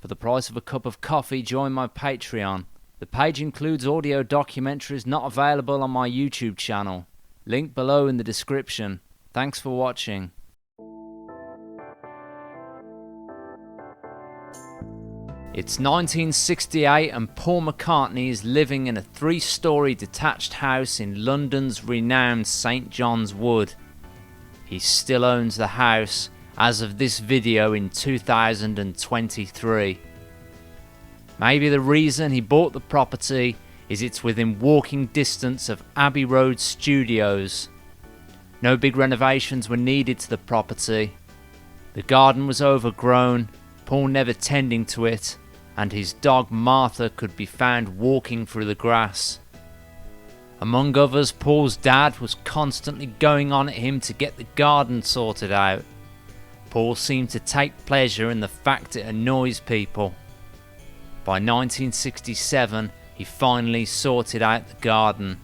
For the price of a cup of coffee, join my Patreon. The page includes audio documentaries not available on my YouTube channel. Link below in the description. Thanks for watching. It's 1968 and Paul McCartney is living in a 3-story detached house in London's renowned St John's Wood. He still owns the house as of this video in 2023. Maybe the reason he bought the property is it's within walking distance of Abbey Road Studios. No big renovations were needed to the property. The garden was overgrown, Paul never tending to it, and his dog Martha could be found walking through the grass. Among others, Paul's dad was constantly going on at him to get the garden sorted out. Paul seemed to take pleasure in the fact it annoys people. By 1967, he finally sorted out the garden.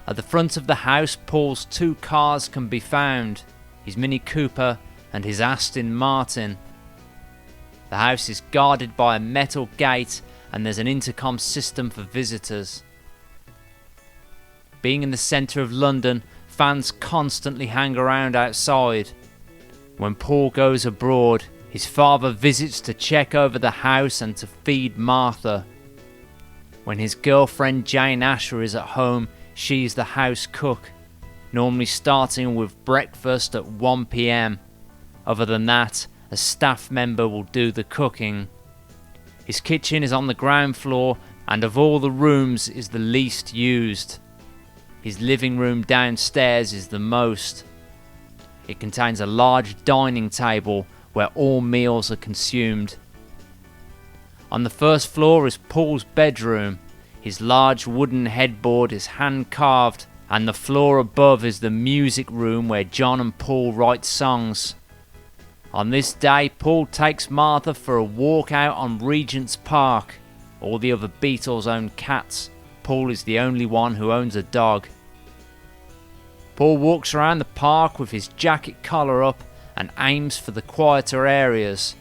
At the front of the house, Paul's 2 cars can be found, his Mini Cooper and his Aston Martin. The house is guarded by a metal gate and there's an intercom system for visitors. Being in the centre of London, fans constantly hang around outside. When Paul goes abroad, his father visits to check over the house and to feed Martha. When his girlfriend Jane Asher is at home, she's the house cook, normally starting with breakfast at 1 p.m. Other than that, a staff member will do the cooking. His kitchen is on the ground floor and of all the rooms is the least used. His living room downstairs is the most. It contains a large dining table where all meals are consumed. On the first floor is Paul's bedroom. His large wooden headboard is hand carved and the floor above is the music room where John and Paul write songs. On this day, Paul takes Martha for a walk out on Regent's Park. All the other Beatles own cats. Paul is the only one who owns a dog. Paul walks around the park with his jacket collar up and aims for the quieter areas.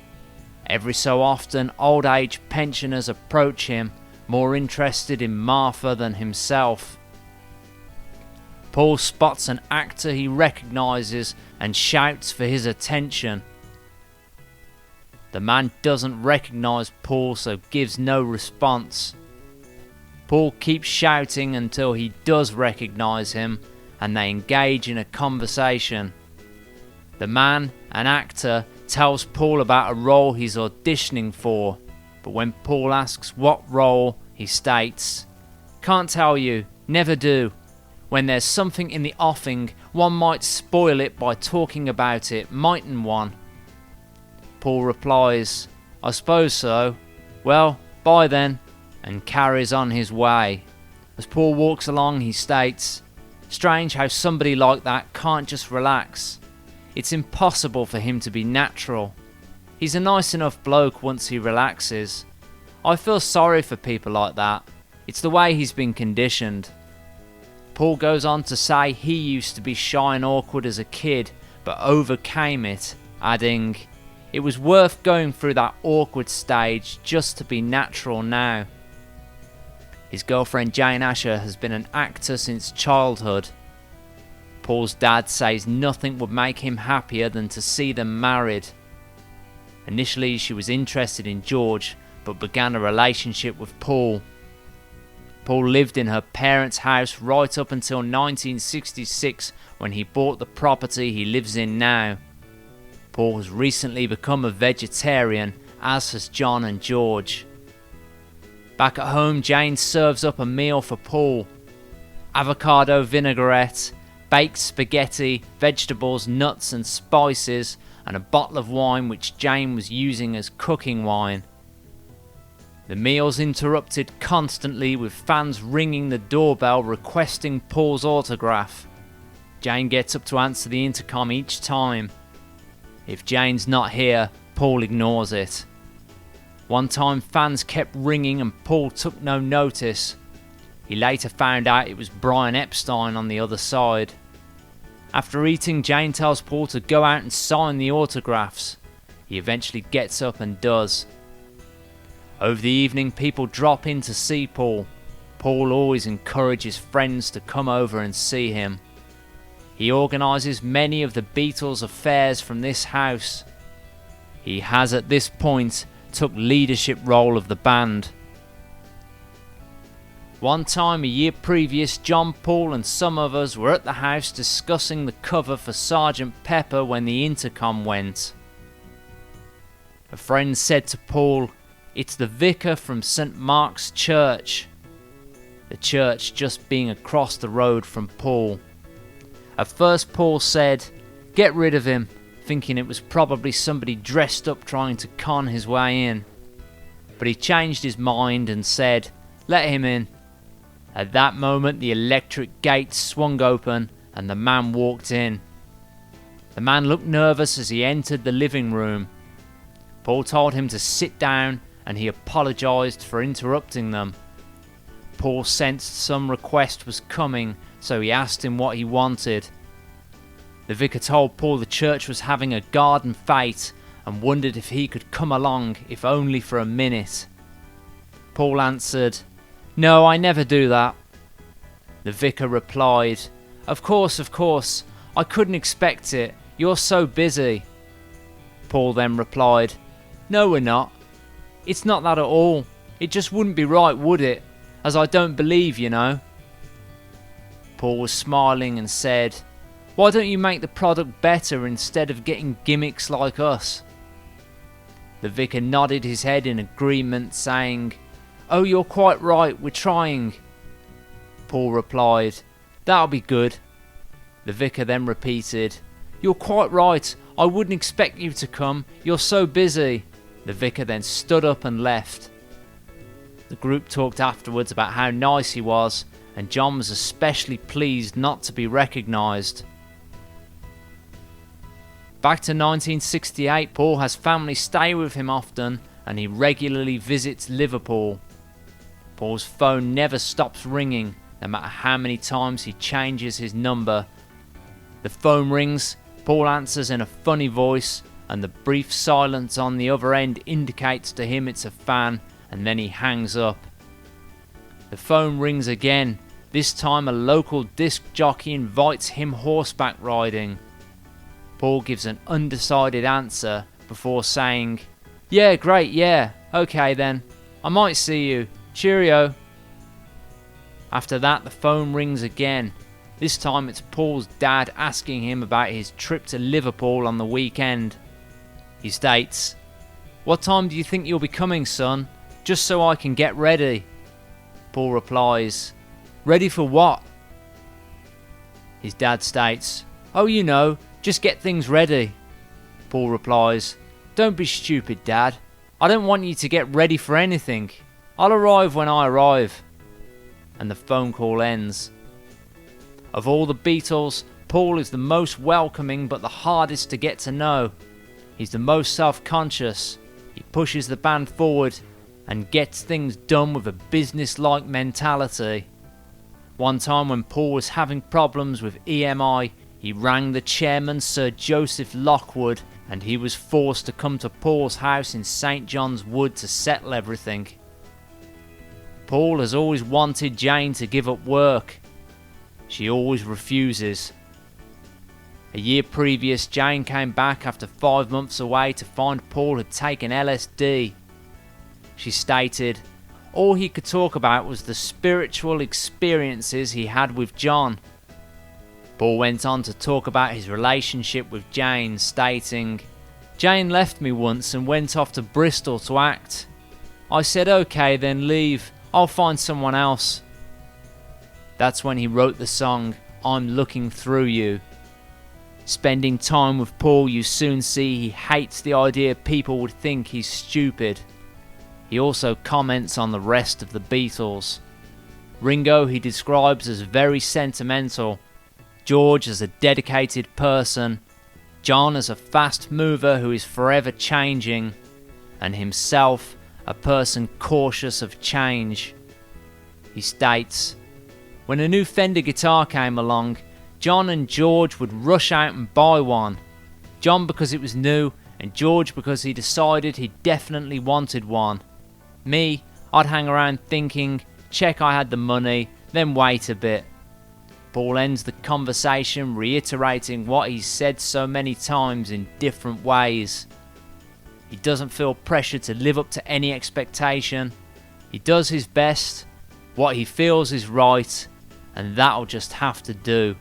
Every so often, old age pensioners approach him, more interested in Martha than himself. Paul spots an actor he recognises and shouts for his attention. The man doesn't recognise Paul, so gives no response. Paul keeps shouting until he does recognise him and they engage in a conversation. The man, an actor, tells Paul about a role he's auditioning for, but when Paul asks what role, he states, "Can't tell you, never do. When there's something in the offing, one might spoil it by talking about it, mightn't one?" Paul replies, "I suppose so. Well, bye then," and carries on his way. As Paul walks along, he states, "Strange how somebody like that can't just relax. It's impossible for him to be natural. He's a nice enough bloke once he relaxes. I feel sorry for people like that. It's the way he's been conditioned." Paul goes on to say he used to be shy and awkward as a kid, but overcame it, adding, "It was worth going through that awkward stage just to be natural now." His girlfriend Jane Asher has been an actor since childhood. Paul's dad says nothing would make him happier than to see them married. Initially she was interested in George, but began a relationship with Paul. Paul lived in her parents' house right up until 1966 when he bought the property he lives in now. Paul has recently become a vegetarian, as has John and George. Back at home, Jane serves up a meal for Paul. Avocado vinaigrette, baked spaghetti, vegetables, nuts and spices, and a bottle of wine which Jane was using as cooking wine. The meal's interrupted constantly with fans ringing the doorbell requesting Paul's autograph. Jane gets up to answer the intercom each time. If Jane's not here, Paul ignores it. One time fans kept ringing and Paul took no notice. He later found out it was Brian Epstein on the other side. After eating, Jane tells Paul to go out and sign the autographs. He eventually gets up and does. Over the evening, people drop in to see Paul. Paul always encourages friends to come over and see him. He organises many of the Beatles' affairs from this house. He has at this point took leadership role of the band. One time a year previous, John, Paul and some others were at the house discussing the cover for Sgt. Pepper when the intercom went. A friend said to Paul, "It's the vicar from St. Mark's Church," the church just being across the road from Paul. At first Paul said, "Get rid of him," thinking it was probably somebody dressed up trying to con his way in. But he changed his mind and said, "Let him in." At that moment the electric gate swung open and the man walked in. The man looked nervous as he entered the living room. Paul told him to sit down and he apologised for interrupting them. Paul sensed some request was coming, so he asked him what he wanted. The vicar told Paul the church was having a garden fete and wondered if he could come along, if only for a minute. Paul answered, "No, I never do that." The vicar replied, of course, I couldn't expect it, you're so busy." Paul then replied, "No, we're not. It's not that at all. It just wouldn't be right, would it? As I don't believe, you know." Paul was smiling and said, "Why don't you make the product better instead of getting gimmicks like us?" The vicar nodded his head in agreement, saying, "Oh, you're quite right, we're trying." Paul replied, "That'll be good." The vicar then repeated, "You're quite right, I wouldn't expect you to come, you're so busy." The vicar then stood up and left. The group talked afterwards about how nice he was, and John was especially pleased not to be recognised. Back to 1968, Paul has family stay with him often, and he regularly visits Liverpool. Paul's phone never stops ringing, no matter how many times he changes his number. The phone rings, Paul answers in a funny voice, and the brief silence on the other end indicates to him it's a fan, and then he hangs up. The phone rings again. This time a local disc jockey invites him horseback riding. Paul gives an undecided answer before saying, "Yeah, great, yeah, okay then. I might see you. Cheerio." After that, the phone rings again. This time it's Paul's dad asking him about his trip to Liverpool on the weekend. He states, "What time do you think you'll be coming, son? Just so I can get ready." Paul replies, "Ready for what?" His dad states, "Oh, you know, just get things ready." Paul replies, "Don't be stupid, Dad. I don't want you to get ready for anything. I'll arrive when I arrive." And the phone call ends. Of all the Beatles, Paul is the most welcoming but the hardest to get to know. He's the most self-conscious. He pushes the band forward and gets things done with a business-like mentality. One time when Paul was having problems with EMI, he rang the chairman, Sir Joseph Lockwood, and he was forced to come to Paul's house in St. John's Wood to settle everything. Paul has always wanted Jane to give up work. She always refuses. A year previous, Jane came back after 5 months away to find Paul had taken LSD. She stated, all he could talk about was the spiritual experiences he had with John. Paul went on to talk about his relationship with Jane, stating, "Jane left me once and went off to Bristol to act. I said, okay, then leave. I'll find someone else." That's when he wrote the song, "I'm Looking Through You." Spending time with Paul, you soon see he hates the idea people would think he's stupid. He also comments on the rest of the Beatles. Ringo he describes as very sentimental, George as a dedicated person, John as a fast mover who is forever changing, and himself a person cautious of change. He states, when a new Fender guitar came along, John and George would rush out and buy one. John because it was new, and George because he decided he definitely wanted one. Me, I'd hang around thinking, check I had the money, then wait a bit. Paul ends the conversation reiterating what he's said so many times in different ways. He doesn't feel pressure to live up to any expectation. He does his best, what he feels is right, and that'll just have to do.